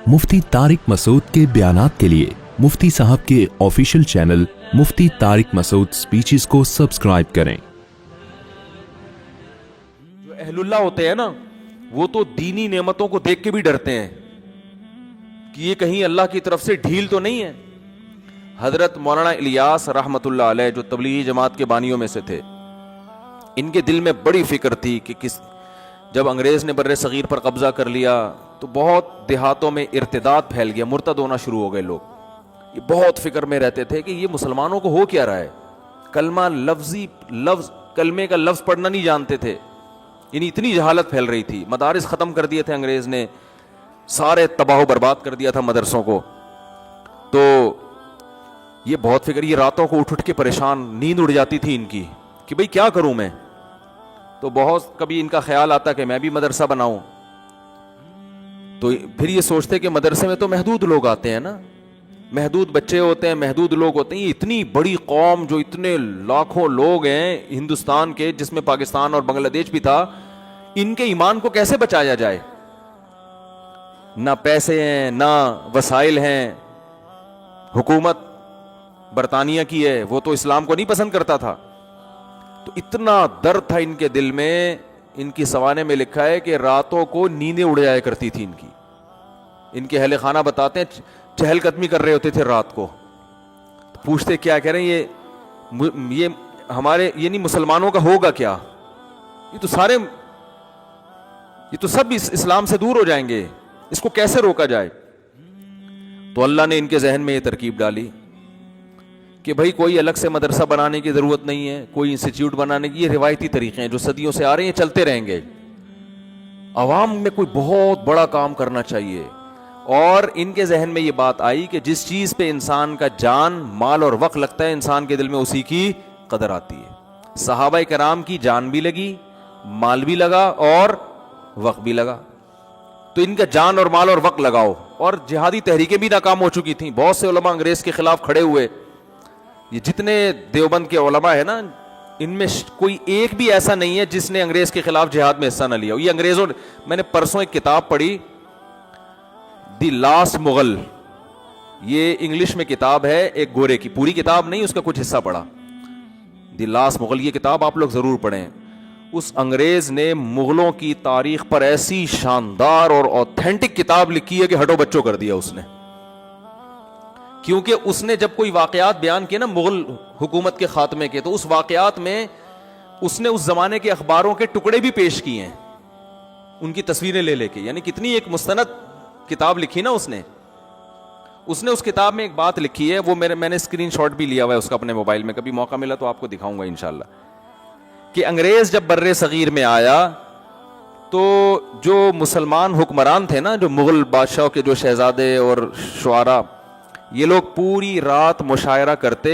मुफ्ती तारिक मसूद के बयानात के लिए मुफ्ती साहब के ऑफिशियल चैनल मुफ्ती तारिक मसूद स्पीचेस को सब्सक्राइब करें। जो अहलुल्लाह होते हैं ना, वो तो दीनी नेमतों को देख के भी डरते हैं कि ये कहीं अल्लाह की तरफ से ढील तो नहीं है। हजरत मौलाना इलियास रहमतुल्लाह अलैह जो तबलीगी जमात के बानियों में से थे, इनके दिल में बड़ी फिक्र थी कि जब अंग्रेज ने बर्रे सगीर पर कब्जा कर लिया तो बहुत देहातों में इर्तिदाद फैल गया, मुर्तद होना शुरू हो गए लोग। ये बहुत फिक्र में रहते थे कि ये मुसलमानों को हो क्या रहा है। कलमा लफ्ज कलमे का लफ्ज पढ़ना नहीं जानते थे, यानी इतनी जहालत फैल रही थी। मदारिस ख़त्म कर दिए थे अंग्रेज ने, सारे तबाह बर्बाद कर दिया था मदरसों को। तो ये बहुत फिक्र, ये रातों को उठ के परेशान, नींद उड़ जाती थी इनकी कि भाई क्या करूं मैं। तो बहुत कभी इनका ख्याल आता कि मैं भी मदरसा बनाऊं। तो फिर ये सोचते कि मदरसे में तो महदूद लोग आते हैं ना, महदूद बच्चे होते हैं, महदूद लोग होते हैं। ये इतनी बड़ी कौम जो इतने लाखों लोग हैं हिंदुस्तान के, जिसमें पाकिस्तान और बांग्लादेश भी था, इनके ईमान को कैसे बचाया जाए। ना पैसे हैं, ना वसाइल हैं। हुकूमत बरतानिया की है, वो तो इस्लाम को नहीं पसंद करता था। तो इतना दर्द था इनके दिल में। इनकी सवाने में लिखा है कि रातों को नींदें उड़ जाया करती थी इनकी। इनके अहले खाना बताते हैं चहलकदमी कर रहे होते थे रात को। तो पूछते क्या कह रहे हैं, ये हमारे यानी मुसलमानों का होगा क्या, ये तो सब इस्लाम से दूर हो जाएंगे, इसको कैसे रोका जाए। तो अल्लाह ने इनके जहन में ये तरकीब डाली कि भाई कोई अलग से मदरसा बनाने की जरूरत नहीं है, कोई इंस्टीट्यूट बनाने की। ये रिवायती तरीके हैं जो सदियों से आ रहे हैं, चलते रहेंगे। अवाम में कोई बहुत बड़ा काम करना चाहिए। और इनके जहन में ये बात आई कि जिस चीज पे इंसान का जान, माल और वक्त लगता है, इंसान के दिल में उसी की कदर आती है। सहाबा कराम की जान भी लगी, माल भी लगा और वक्त भी लगा। तो इनका जान और माल और वक्त लगाओ। और जिहादी तहरीकें भी नाकाम हो चुकी थी, बहुत से उलमा अंग्रेज के खिलाफ खड़े हुए। ये जितने देवबंद के उलमा है ना, इनमें कोई एक भी ऐसा नहीं है जिसने अंग्रेज के खिलाफ जिहाद में हिस्सा न लिया हो। ये अंग्रेजों, मैंने परसों एक किताब पढ़ी, द लास्ट मुगल, ये इंग्लिश में किताब है, एक गोरे की, पूरी किताब नहीं, उसका कुछ हिस्सा पढ़ा। द लास्ट मुगल, ये किताब आप लोग जरूर पढ़ें। उस अंग्रेज ने मुगलों की तारीख पर ऐसी शानदार और ऑथेंटिक किताब लिखी है कि हटो बच्चों कर दिया उसने। क्योंकि उसने जब कोई वाकयात बयान किए ना मुगल हुकूमत के खात्मे के, तो उस वाकयात में उसने उस जमाने के अखबारों के टुकड़े भी पेश किए हैं, उनकी तस्वीरें ले लेके। यानी कितनी एक मुस्तनद किताब लिखी ना उसने उस किताब में एक बात लिखी है, वो मैंने स्क्रीनशॉट भी लिया हुआ है उसका अपने मोबाइल में, कभी मौका मिला तो आपको दिखाऊंगा इंशाल्लाह। कि अंग्रेज जब बर्रे सगीर में आया तो जो मुसलमान हुक्मरान थे ना, जो मुगल बादशाहों के जो शहजादे और शुआरा, ये लोग पूरी रात मुशायरा करते